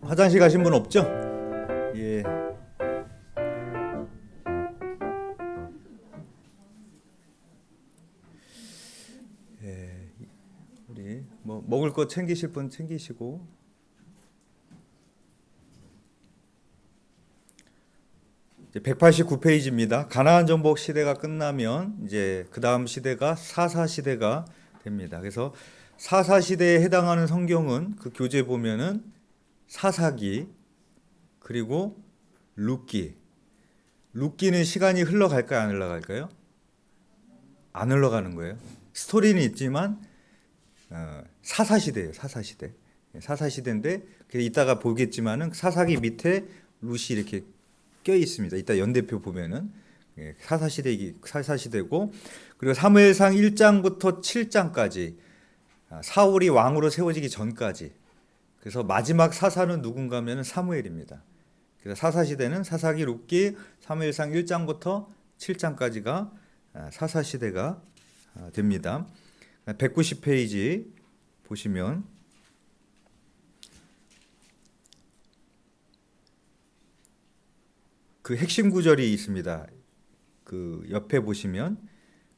화장실 가신 분 없죠? 예. 예. 우리 뭐 먹을 거 챙기실 분 챙기시고. 이제 189페이지입니다. 가나안 정복 시대가 끝나면 이제 그 다음 시대가 사사 시대가 됩니다. 그래서 사사 시대에 해당하는 성경은 그 교재 보면은 사사기 그리고 룻기. 룻기는 시간이 흘러갈까요, 안 흘러갈까요? 안 흘러가는 거예요. 스토리는 있지만 사사 시대예요. 사사 시대. 사사 시대인데 이따가 보겠지만은 사사기 밑에 룻이 이렇게 껴 있습니다. 이따 연대표 보면은 사사 시대고, 그리고 사무엘상 1장부터 7장까지 사울이 왕으로 세워지기 전까지. 그래서 마지막 사사는 누군가면은 사무엘입니다. 그래서 사사 시대는 사사기, 룻기, 사무엘상 1장부터 7장까지가 사사 시대가 됩니다. 190페이지 보시면 그 핵심 구절이 있습니다. 그 옆에 보시면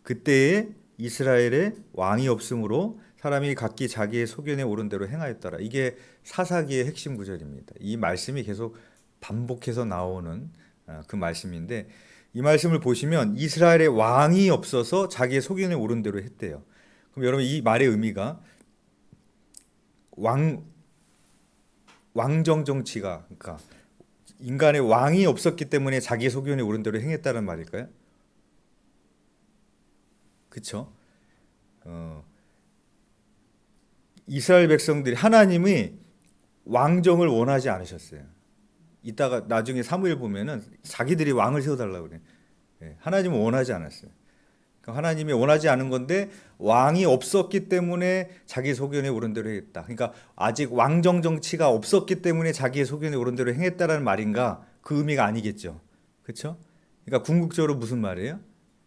그때에 이스라엘에 왕이 없으므로 사람이 각기 자기의 소견에 오른 대로 행하였더라. 이게 사사기의 핵심 구절입니다. 이 말씀이 계속 반복해서 나오는 그 말씀인데, 이 말씀을 보시면 이스라엘에 왕이 없어서 자기의 소견에 오른 대로 했대요. 그럼 여러분, 이 말의 의미가 왕정 정치가, 그러니까 인간의 왕이 없었기 때문에 자기 소견에 오른 대로 행했다는 말일까요? 그렇죠? 이스라엘 백성들이 하나님이 왕정을 원하지 않으셨어요. 이따가 나중에 사무엘 보면은 자기들이 왕을 세워달라고 그래. 하나님은 원하지 않았어요. 그러니까 하나님이 원하지 않은 건데 왕이 없었기 때문에 자기 소견에 오른 대로 했다. 그러니까 아직 왕정 정치가 없었기 때문에 자기의 소견에 오른 대로 행했다라는 말인가? 그 의미가 아니겠죠. 그렇죠? 그러니까 궁극적으로 무슨 말이에요?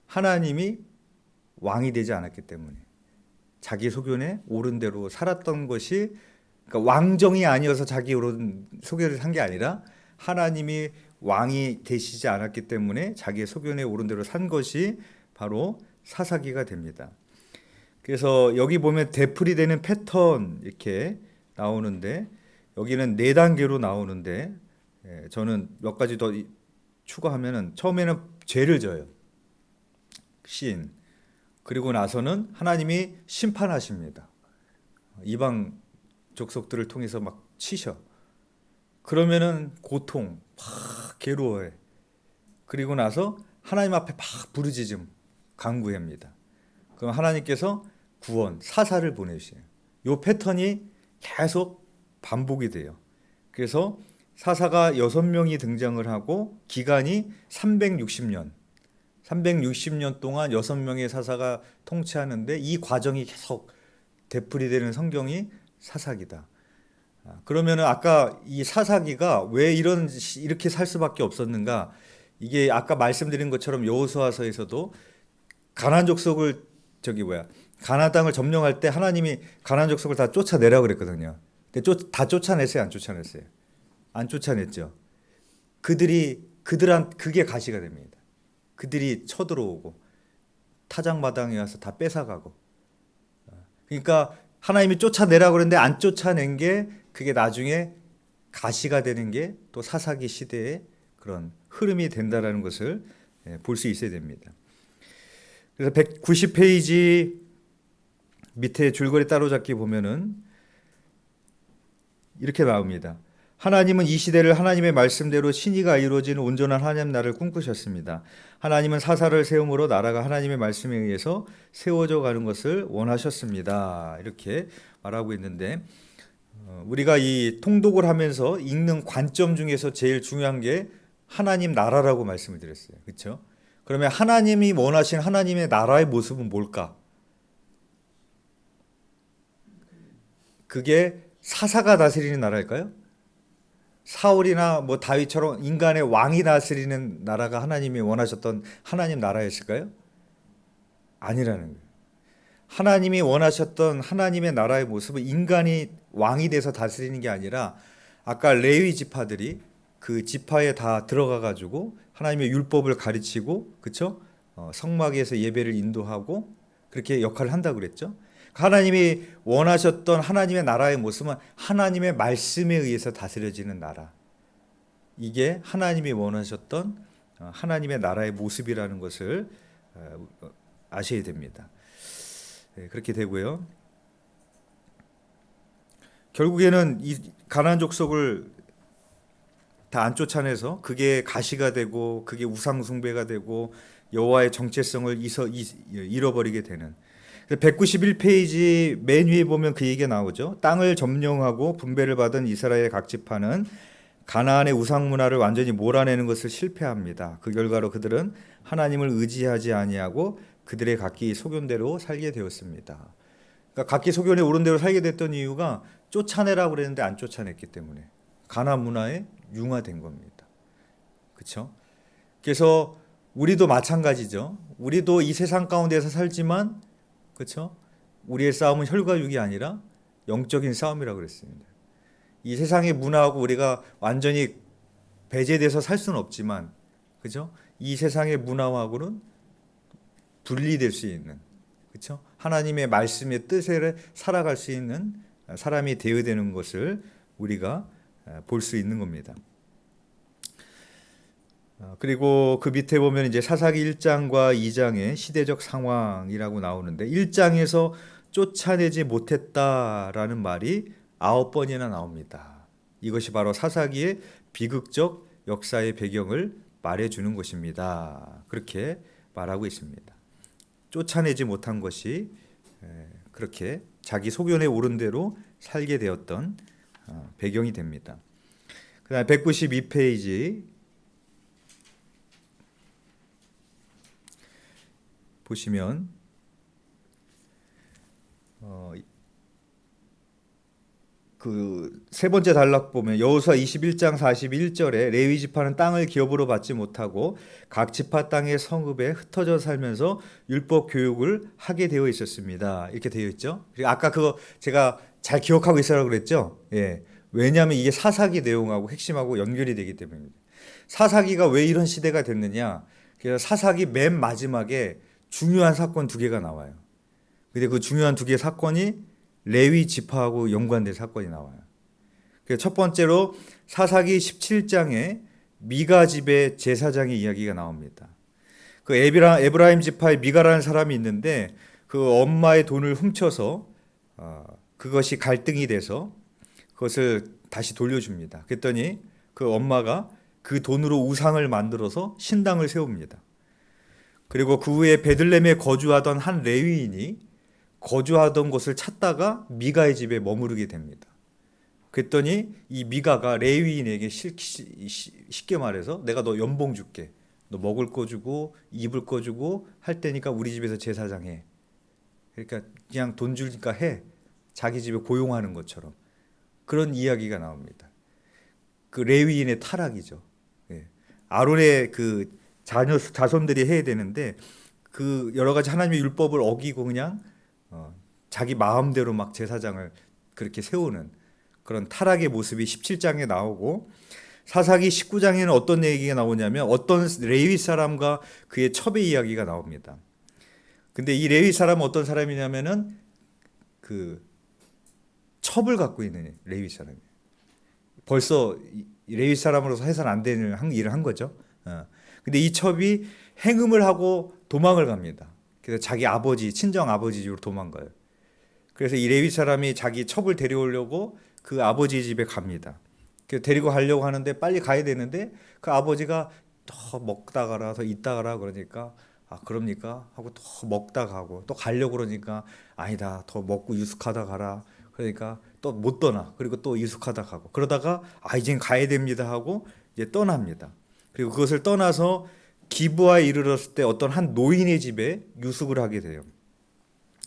하나님이 왕이 되지 않았기 때문에 자기 소견에 오른 대로 살았던 것이, 그러니까 왕정이 아니어서 자기 소견을 산 게 아니라 하나님이 왕이 되시지 않았기 때문에 자기의 소견에 오른 대로 산 것이 바로 사사기가 됩니다. 그래서 여기 보면 되풀이 되는 패턴 이렇게 나오는데, 여기는 네 단계로 나오는데, 저는 몇 가지 더 추가하면은 처음에는 죄를 져요. 신. 그리고 나서는 하나님이 심판하십니다. 이방 족속들을 통해서 막 치셔. 그러면은 고통, 막 괴로워해. 그리고 나서 하나님 앞에 막 부르짖음, 간구합니다. 그럼 하나님께서 구원, 사사를 보내주세요. 이 패턴이 계속 반복이 돼요. 그래서 사사가 6명이 등장을 하고 기간이 360년. 360년 동안 6명의 사사가 통치하는데 이 과정이 계속 되풀이되는 성경이 사사기다. 그러면은 아까 이 사사기가 왜 이렇게 살 수밖에 없었는가? 이게 아까 말씀드린 것처럼 여호수아서에서도 가나안 족속을 가나안 땅을 점령할 때 하나님이 가나안 족속을 다 쫓아내라고 그랬거든요. 근데 다 쫓아냈어요, 안 쫓아냈어요? 안 쫓아냈죠. 그게 가시가 됩니다. 그들이 쳐들어오고 타작마당에 와서 다 뺏어가고. 그러니까 하나님이 쫓아내라고 그랬는데 안 쫓아낸 게 그게 나중에 가시가 되는 게 또 사사기 시대의 그런 흐름이 된다라는 것을 볼 수 있어야 됩니다. 그래서 190페이지 밑에 줄거리 따로잡기 보면은 이렇게 나옵니다. 하나님은 이 시대를 하나님의 말씀대로 신의가 이루어지는 온전한 하나님 나라를 꿈꾸셨습니다. 하나님은 사사를 세움으로 나라가 하나님의 말씀에 의해서 세워져 가는 것을 원하셨습니다. 이렇게 말하고 있는데, 우리가 이 통독을 하면서 읽는 관점 중에서 제일 중요한 게 하나님 나라라고 말씀을 드렸어요. 그렇죠? 그러면 하나님이 원하신 하나님의 나라의 모습은 뭘까? 그게 사사가 다스리는 나라일까요? 사울이나 뭐 다윗처럼 인간의 왕이 다스리는 나라가 하나님이 원하셨던 하나님 나라였을까요? 아니라는 거예요. 하나님이 원하셨던 하나님의 나라의 모습은 인간이 왕이 돼서 다스리는 게 아니라 아까 레위 지파들이 그 지파에 다 들어가 가지고 하나님의 율법을 가르치고, 그쵸? 성막에서 예배를 인도하고 그렇게 역할을 한다고 그랬죠. 하나님이 원하셨던 하나님의 나라의 모습은 하나님의 말씀에 의해서 다스려지는 나라. 이게 하나님이 원하셨던 하나님의 나라의 모습이라는 것을 아셔야 됩니다. 그렇게 되고요. 결국에는 이 가나안 족속을 다 안 쫓아내서 그게 가시가 되고 그게 우상 숭배가 되고 여호와의 정체성을 잃어버리게 되는. 191페이지 맨 위에 보면 그 얘기가 나오죠. 땅을 점령하고 분배를 받은 이스라엘 각 지파는 가나안의 우상 문화를 완전히 몰아내는 것을 실패합니다. 그 결과로 그들은 하나님을 의지하지 아니하고 그들의 각기 소견대로 살게 되었습니다. 그러니까 각기 소견에 오른 대로 살게 됐던 이유가 쫓아내라고 그랬는데 안 쫓아냈기 때문에 가나안 문화에 융화된 겁니다. 그렇죠? 그래서 우리도 마찬가지죠. 우리도 이 세상 가운데서 살지만, 그렇죠? 우리의 싸움은 혈과 육이 아니라 영적인 싸움이라고 그랬습니다. 이 세상의 문화하고 우리가 완전히 배제돼서 살 수는 없지만, 그죠? 이 세상의 문화하고는 분리될 수 있는, 그죠? 하나님의 말씀의 뜻에 살아갈 수 있는 사람이 되어야 되는 것을 우리가 볼 수 있는 겁니다. 그리고 그 밑에 보면 이제 사사기 1장과 2장의 시대적 상황이라고 나오는데 1장에서 쫓아내지 못했다라는 말이 9번이나 나옵니다. 이것이 바로 사사기의 비극적 역사의 배경을 말해주는 것입니다. 그렇게 말하고 있습니다. 쫓아내지 못한 것이 그렇게 자기 소견에 오른 대로 살게 되었던 배경이 됩니다. 그 다음에 192페이지 보시면 그 세 번째 단락 보면 여호수아 21장 41절에 레위 지파는 땅을 기업으로 받지 못하고 각 지파 땅의 성읍에 흩어져 살면서 율법 교육을 하게 되어 있었습니다. 이렇게 되어 있죠. 그리고 아까 그거 제가 잘 기억하고 있으라고 그랬죠. 예. 왜냐하면 이게 사사기 내용하고 핵심하고 연결이 되기 때문입니다. 사사기가 왜 이런 시대가 됐느냐? 그래서 사사기 맨 마지막에 중요한 사건 두 개가 나와요. 근데 그 중요한 두 개의 사건이 레위 지파하고 연관된 사건이 나와요. 첫 번째로 사사기 17장에 미가 집의 제사장의 이야기가 나옵니다. 그 에브라임 지파의 미가라는 사람이 있는데 그 엄마의 돈을 훔쳐서 그것이 갈등이 돼서 그것을 다시 돌려줍니다. 그랬더니 그 엄마가 그 돈으로 우상을 만들어서 신당을 세웁니다. 그리고 그 후에 베들레헴에 거주하던 한 레위인이 거주하던 곳을 찾다가 미가의 집에 머무르게 됩니다. 그랬더니 이 미가가 레위인에게 쉽게 말해서 내가 너 연봉 줄게. 너 먹을 거 주고 입을 거 주고 할 테니까 우리 집에서 제사장 해. 그러니까 그냥 돈 주니까 해. 자기 집에 고용하는 것처럼. 그런 이야기가 나옵니다. 그 레위인의 타락이죠. 예. 아론의 그 자손들이 해야 되는데 그 여러 가지 하나님의 율법을 어기고 그냥 자기 마음대로 막 제사장을 그렇게 세우는 그런 타락의 모습이 17장에 나오고 사사기 19장에는 어떤 얘기가 나오냐면 어떤 레위 사람과 그의 첩의 이야기가 나옵니다. 근데 이 레위 사람은 어떤 사람이냐면은 그 첩을 갖고 있는 레위 사람이에요. 벌써 레위 사람으로서 해서는 안 되는 일을 한 거죠. 근데 이 첩이 행음을 하고 도망을 갑니다. 그래서 자기 아버지, 친정 아버지 집으로 도망가요. 그래서 이 레위 사람이 자기 첩을 데려오려고 그 아버지 집에 갑니다. 그래서 데리고 가려고 하는데 빨리 가야 되는데 그 아버지가 더 먹다 가라, 더 있다 가라 그러니까 그럽니까? 하고 또 먹다 가고 또 가려고 그러니까 아니다, 더 먹고 유숙하다 가라. 그러니까 또 못 떠나. 그리고 또 유숙하다 가고 그러다가 이젠 가야 됩니다 하고 이제 떠납니다. 그리고 그것을 떠나서 기브아에 이르렀을 때 어떤 한 노인의 집에 유숙을 하게 돼요.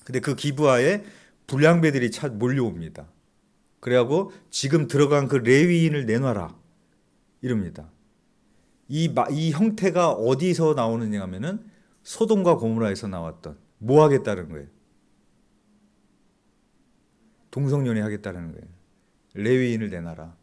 근데 그 기브아에 불량배들이 몰려옵니다. 그래갖고 지금 들어간 그 레위인을 내놔라 이럽니다. 이 형태가 어디서 나오느냐 하면은 소돔과 고모라에서 나왔던 뭐 하겠다는 거예요. 동성연애 하겠다는 거예요. 레위인을 내놔라.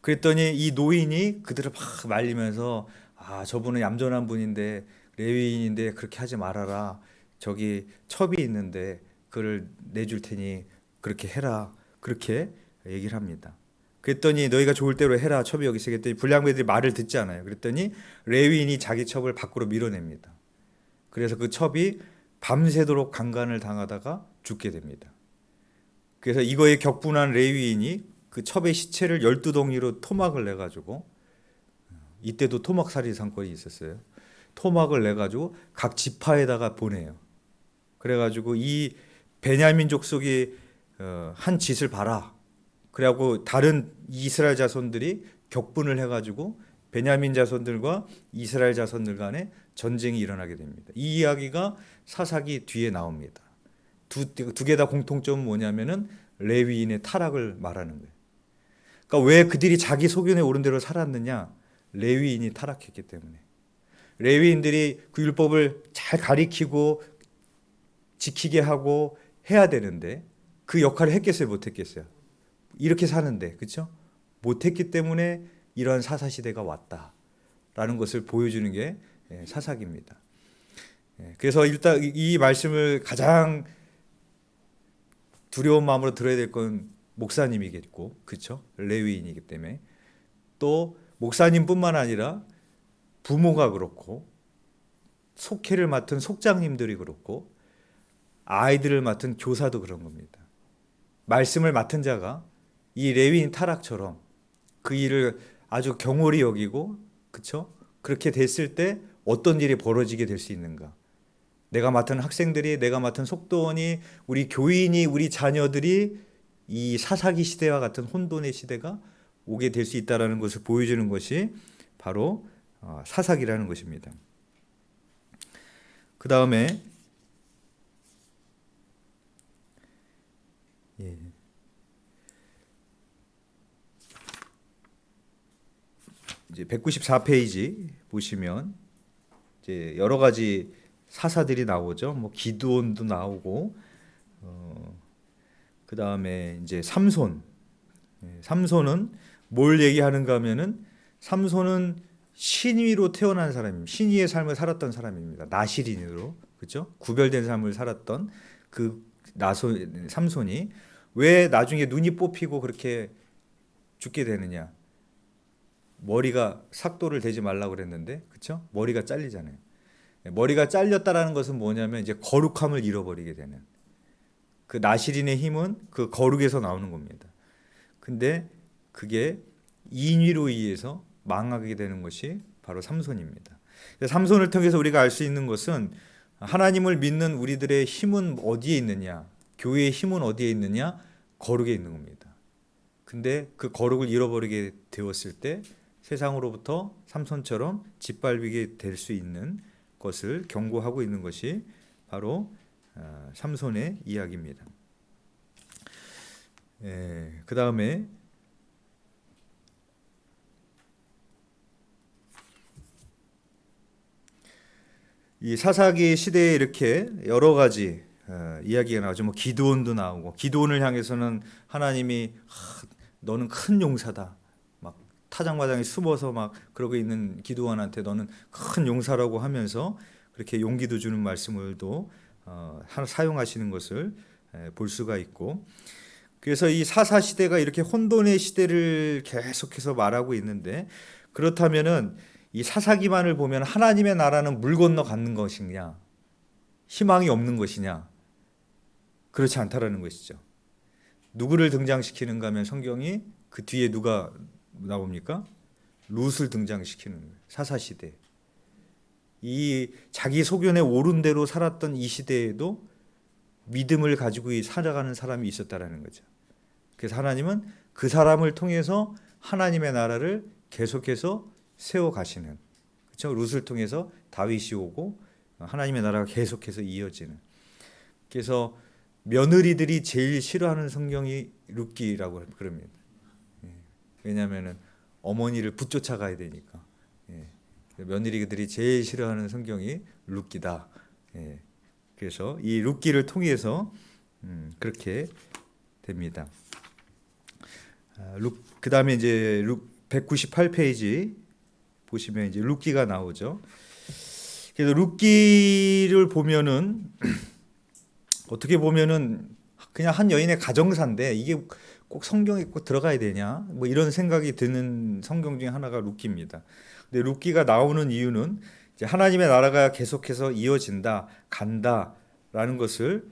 그랬더니 이 노인이 그들을 막 말리면서 아, 저분은 얌전한 분인데 레위인인데 그렇게 하지 말아라. 저기 첩이 있는데 그를 내줄 테니 그렇게 해라. 그렇게 얘기를 합니다. 그랬더니 너희가 좋을 대로 해라. 첩이 여기 있으겠더니 불량배들이 말을 듣지 않아요. 그랬더니 레위인이 자기 첩을 밖으로 밀어냅니다. 그래서 그 첩이 밤새도록 강간을 당하다가 죽게 됩니다. 그래서 이거에 격분한 레위인이 그 첩의 시체를 12덩이로 토막을 내가지고, 이때도 토막살이 사건이 있었어요. 토막을 내가지고 각 지파에다가 보내요. 그래가지고 이 베냐민 족속이 한 짓을 봐라. 그래갖고 다른 이스라엘 자손들이 격분을 해가지고 베냐민 자손들과 이스라엘 자손들 간에 전쟁이 일어나게 됩니다. 이 이야기가 사사기 뒤에 나옵니다. 두 개 다 공통점은 뭐냐면은 레위인의 타락을 말하는 거예요. 그러니까 왜 그들이 자기 소견에 옳은 대로 살았느냐? 레위인이 타락했기 때문에. 레위인들이 그 율법을 잘 가리키고 지키게 하고 해야 되는데 그 역할을 했겠어요, 못했겠어요? 이렇게 사는데, 그렇죠? 못했기 때문에 이런 사사 시대가 왔다라는 것을 보여주는 게 사사기입니다. 그래서 일단 이 말씀을 가장 두려운 마음으로 들어야 될 건 목사님이겠고, 그렇죠? 레위인이기 때문에. 또 목사님뿐만 아니라 부모가 그렇고 속회를 맡은 속장님들이 그렇고 아이들을 맡은 교사도 그런 겁니다. 말씀을 맡은 자가 이 레위인 타락처럼 그 일을 아주 경홀히 여기고, 그렇죠? 그렇게 됐을 때 어떤 일이 벌어지게 될 수 있는가? 내가 맡은 학생들이, 내가 맡은 속도원이, 우리 교인이, 우리 자녀들이 이 사사기 시대와 같은 혼돈의 시대가 오게 될 수 있다는 것을 보여주는 것이 바로 사사기라는 것입니다. 그 다음에 이제 194페이지 보시면 이제 여러 가지 사사들이 나오죠. 뭐 기드온도 나오고, 그 다음에 이제 삼손. 삼손은 뭘 얘기하는가 하면은 삼손은 신위로 태어난 사람입니다. 신위의 삶을 살았던 사람입니다. 나실인으로, 그렇죠? 구별된 삶을 살았던 그 삼손이 왜 나중에 눈이 뽑히고 그렇게 죽게 되느냐? 머리가 삭도를 대지 말라고 그랬는데, 그렇죠? 머리가 잘리잖아요. 머리가 잘렸다라는 것은 뭐냐면 이제 거룩함을 잃어버리게 되는, 그 나실인의 힘은 그 거룩에서 나오는 겁니다. 근데 그게 인위로 의해서 망하게 되는 것이 바로 삼손입니다. 삼손을 통해서 우리가 알 수 있는 것은 하나님을 믿는 우리들의 힘은 어디에 있느냐, 교회의 힘은 어디에 있느냐, 거룩에 있는 겁니다. 근데 그 거룩을 잃어버리게 되었을 때 세상으로부터 삼손처럼 짓밟히게 될 수 있는 것을 경고하고 있는 것이 바로 삼손의 이야기입니다. 그 다음에 이 사사기 시대에 이렇게 여러 가지 이야기가 나오죠. 뭐 기드온도 나오고, 기드온을 향해서는 하나님이 너는 큰 용사다. 막 타작마당에 숨어서 막 그러고 있는 기드온한테 너는 큰 용사라고 하면서 그렇게 용기도 주는 말씀을도 사용하시는 것을 볼 수가 있고, 그래서 이 사사 시대가 이렇게 혼돈의 시대를 계속해서 말하고 있는데, 그렇다면은 이 사사기만을 보면 하나님의 나라는 물 건너 가는 것이냐, 희망이 없는 것이냐? 그렇지 않다라는 것이죠. 누구를 등장시키는가 하면 성경이 그 뒤에 누가 나옵니까? 룻을 등장시키는 거예요. 사사 시대. 이 자기 소견에 옳은 대로 살았던 이 시대에도 믿음을 가지고 살아가는 사람이 있었다라는 거죠. 그래서 하나님은 그 사람을 통해서 하나님의 나라를 계속해서 세워 가시는, 그렇죠? 룻을 통해서 다윗이 오고 하나님의 나라가 계속해서 이어지는. 그래서 며느리들이 제일 싫어하는 성경이 룻기라고 그럽니다. 왜냐하면은 어머니를 붙쫓아 가야 되니까. 며느리들이 제일 싫어하는 성경이 룻기다. 그래서 이 룻기를 통해서 그렇게 됩니다. 그 다음에 이제 198페이지 보시면 이제 룻기가 나오죠. 그래서 룻기를 보면은 어떻게 보면은 그냥 한 여인의 가정사인데 이게 꼭 성경에 꼭 들어가야 되냐? 뭐 이런 생각이 드는 성경 중에 하나가 룻기입니다. 근데 룻기가 나오는 이유는 이제 하나님의 나라가 계속해서 이어진다, 간다라는 것을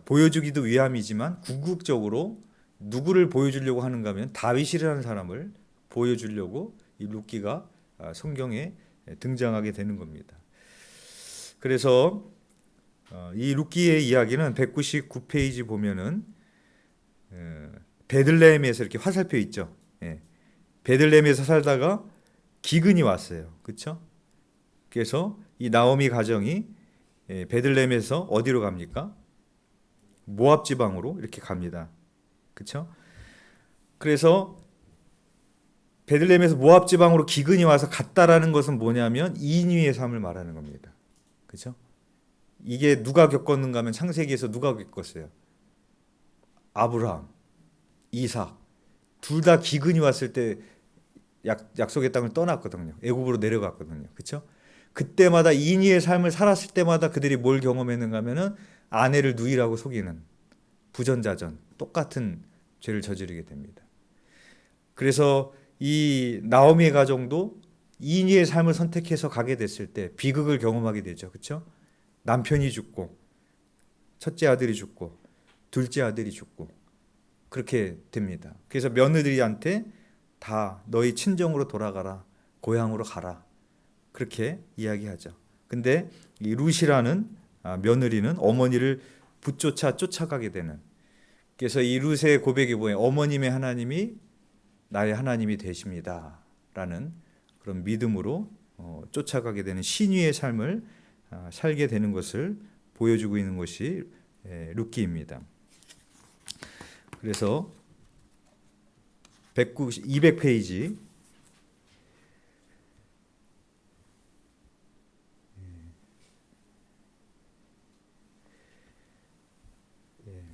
보여주기도 위함이지만 궁극적으로 누구를 보여주려고 하는가 하면 다윗이라는 사람을 보여주려고 이 룻기가 성경에 등장하게 되는 겁니다. 그래서 이 룻기의 이야기는 199페이지 보면은 베들레헴에서 이렇게 화살표 있죠. 예. 베들레헴에서 살다가 기근이 왔어요. 그렇죠? 그래서 이 나오미 가정이 베들레헴에서 어디로 갑니까? 모압 지방으로 이렇게 갑니다. 그렇죠? 그래서 베들레헴에서 모압 지방으로 기근이 와서 갔다라는 것은 뭐냐면 인위의 삶을 말하는 겁니다. 그렇죠? 이게 누가 겪었는가 하면 창세기에서 누가 겪었어요? 아브라함, 이삭 둘 다 기근이 왔을 때 약속의 땅을 떠났거든요. 애굽으로 내려갔거든요. 그렇죠? 그때마다 인위의 삶을 살았을 때마다 그들이 뭘 경험했는가 하면은 아내를 누이라고 속이는 부전자전 똑같은 죄를 저지르게 됩니다. 그래서 이 나오미의 가정도 인위의 삶을 선택해서 가게 됐을 때 비극을 경험하게 되죠. 그렇죠? 남편이 죽고 첫째 아들이 죽고 둘째 아들이 죽고 그렇게 됩니다. 그래서 며느리한테 다 너희 친정으로 돌아가라. 고향으로 가라. 그렇게 이야기하죠. 근데 이 룻이라는 며느리는 어머니를 붙조차 쫓아가게 되는. 그래서 이 룻의 고백이 뭐예요? 어머님의 하나님이 나의 하나님이 되십니다. 라는 그런 믿음으로 쫓아가게 되는 신위의 삶을 살게 되는 것을 보여주고 있는 것이 룻기입니다. 그래서 200페이지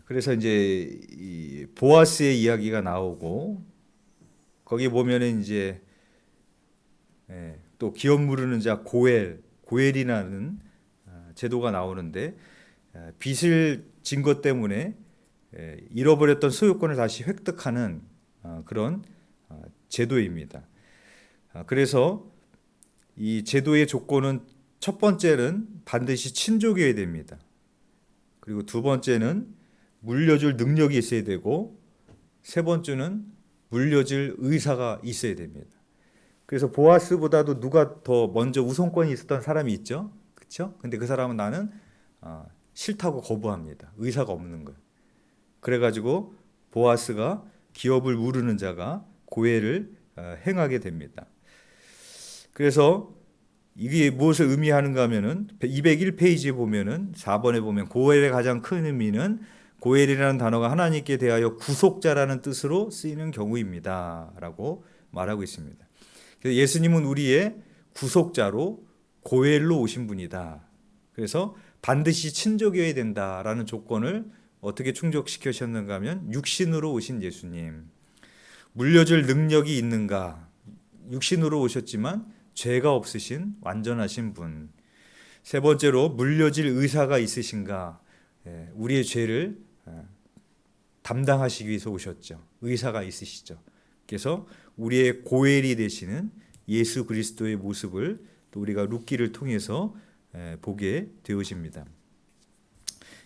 그래서 이제 이 보아스의 이야기가 나오고 거기 보면은 이제 또 기업 무르는 자 고엘이라는 제도가 나오는데 빚을 진 것 때문에 잃어버렸던 소유권을 다시 획득하는 그런 제도입니다. 그래서 이 제도의 조건은 첫 번째는 반드시 친족이어야 됩니다. 그리고 두 번째는 물려줄 능력이 있어야 되고 세 번째는 물려줄 의사가 있어야 됩니다. 그래서 보아스보다도 누가 더 먼저 우선권이 있었던 사람이 있죠. 그렇죠? 근데 그 사람은 나는 싫다고 거부합니다. 의사가 없는 거예요. 그래가지고 보아스가 기업을 무르는 자가 고엘을 행하게 됩니다. 그래서 이게 무엇을 의미하는가 하면은 201페이지에 보면은 4번에 보면 고엘의 가장 큰 의미는 고엘이라는 단어가 하나님께 대하여 구속자라는 뜻으로 쓰이는 경우입니다. 라고 말하고 있습니다. 그래서 예수님은 우리의 구속자로 고엘로 오신 분이다. 그래서 반드시 친족이어야 된다라는 조건을 어떻게 충족시키셨는가 하면 육신으로 오신 예수님. 물려줄 능력이 있는가? 육신으로 오셨지만 죄가 없으신 완전하신 분. 세 번째로 물려질 의사가 있으신가? 우리의 죄를 담당하시기 위해서 오셨죠. 의사가 있으시죠. 그래서 우리의 고엘이 되시는 예수 그리스도의 모습을 또 우리가 룻기를 통해서 보게 되어집니다.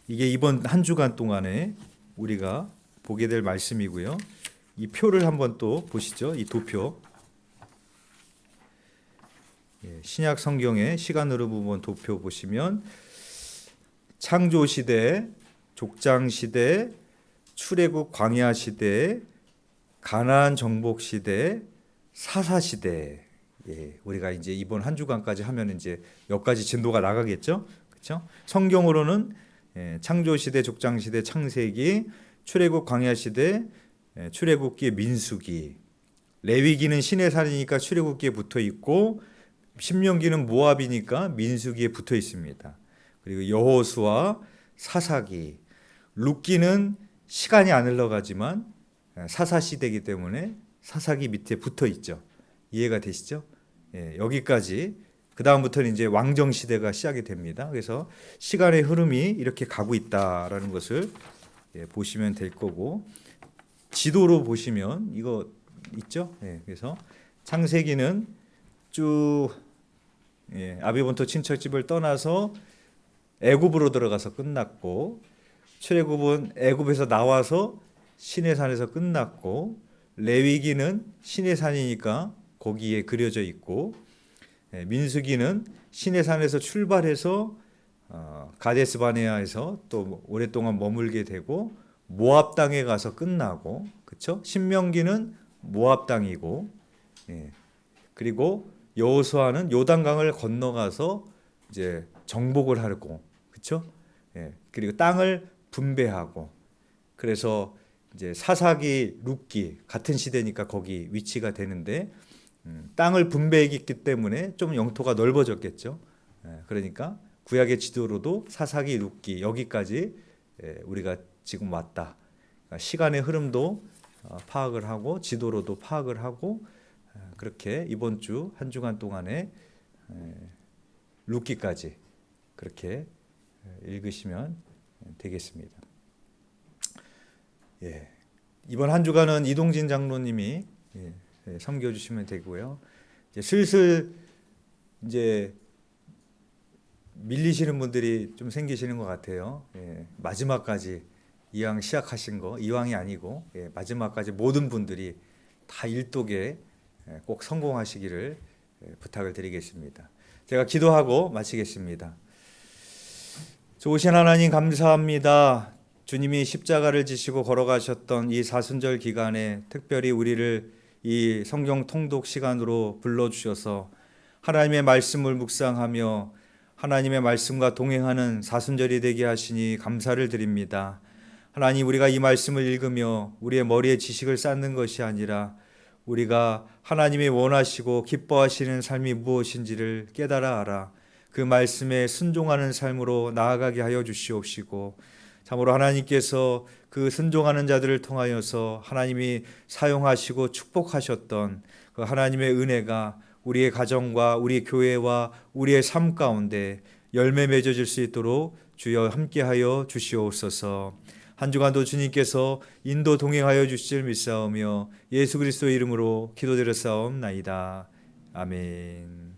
이게 이번 한 주간 동안에 우리가 보게 될 말씀이고요. 이 표를 한번 또 보시죠. 이 도표. 신약 성경의 시간으로 보면 도표 보시면 창조 시대, 족장 시대, 출애굽 광야 시대, 가나안 정복 시대, 사사 시대. 우리가 이제 이번 한 주간까지 하면 이제 몇 가지 진도가 나가겠죠. 그렇죠? 성경으로는 창조 시대, 족장 시대, 창세기, 출애굽 광야 시대, 출애굽기, 민수기. 레위기는 신의 살이니까 출애굽기에 붙어 있고 신명기는 모압이니까 민수기에 붙어 있습니다. 그리고 여호수아, 사사기, 룻기는 시간이 안 흘러가지만 사사 시대이기 때문에 사사기 밑에 붙어 있죠. 이해가 되시죠? 예, 여기까지. 그 다음부터는 이제 왕정 시대가 시작이 됩니다. 그래서 시간의 흐름이 이렇게 가고 있다라는 것을 보시면 될 거고, 지도로 보시면 이거 있죠? 예, 그래서 창세기는 쭉 아비본토 친척집을 떠나서 애굽으로 들어가서 끝났고, 출애굽은 애굽에서 나와서 시내산에서 끝났고, 레위기는 시내산이니까 거기에 그려져 있고, 민수기는 시내산에서 출발해서 가데스 바네아에서 또 오랫동안 머물게 되고 모압 땅에 가서 끝나고, 그렇죠? 신명기는 모압 땅이고, 그리고 여호수아는 요단강을 건너가서 이제 정복을 하고, 그렇죠? 그리고 땅을 분배하고, 그래서 이제 사사기, 룻기 같은 시대니까 거기 위치가 되는데, 땅을 분배했기 때문에 좀 영토가 넓어졌겠죠. 그러니까 구약의 지도로도 사사기, 룻기 여기까지 우리가 지금 왔다. 그러니까 시간의 흐름도 파악을 하고 지도로도 파악을 하고, 그렇게 이번 주 한 주간 동안에 룻기까지 그렇게 읽으시면 되겠습니다. 예. 이번 한 주간은 이동진 장로님이 섬겨주시면 되고요. 이제 슬슬 이제 밀리시는 분들이 좀 생기시는 것 같아요. 마지막까지 이왕 시작하신 거, 이왕이 아니고 마지막까지 모든 분들이 다 일독에 꼭 성공하시기를 부탁을 드리겠습니다. 제가 기도하고 마치겠습니다. 좋으신 하나님 감사합니다. 주님이 십자가를 지시고 걸어가셨던 이 사순절 기간에 특별히 우리를 이 성경 통독 시간으로 불러주셔서 하나님의 말씀을 묵상하며 하나님의 말씀과 동행하는 사순절이 되게 하시니 감사를 드립니다. 하나님, 우리가 이 말씀을 읽으며 우리의 머리에 지식을 쌓는 것이 아니라 우리가 하나님이 원하시고 기뻐하시는 삶이 무엇인지를 깨달아 알아 그 말씀에 순종하는 삶으로 나아가게 하여 주시옵시고, 참으로 하나님께서 그 순종하는 자들을 통하여서 하나님이 사용하시고 축복하셨던 그 하나님의 은혜가 우리의 가정과 우리 교회와 우리의 삶 가운데 열매 맺어질 수 있도록 주여 함께하여 주시옵소서. 한 주간도 주님께서 인도 동행하여 주실 믿사오며 예수 그리스도 이름으로 기도드렸사옵나이다. 아멘.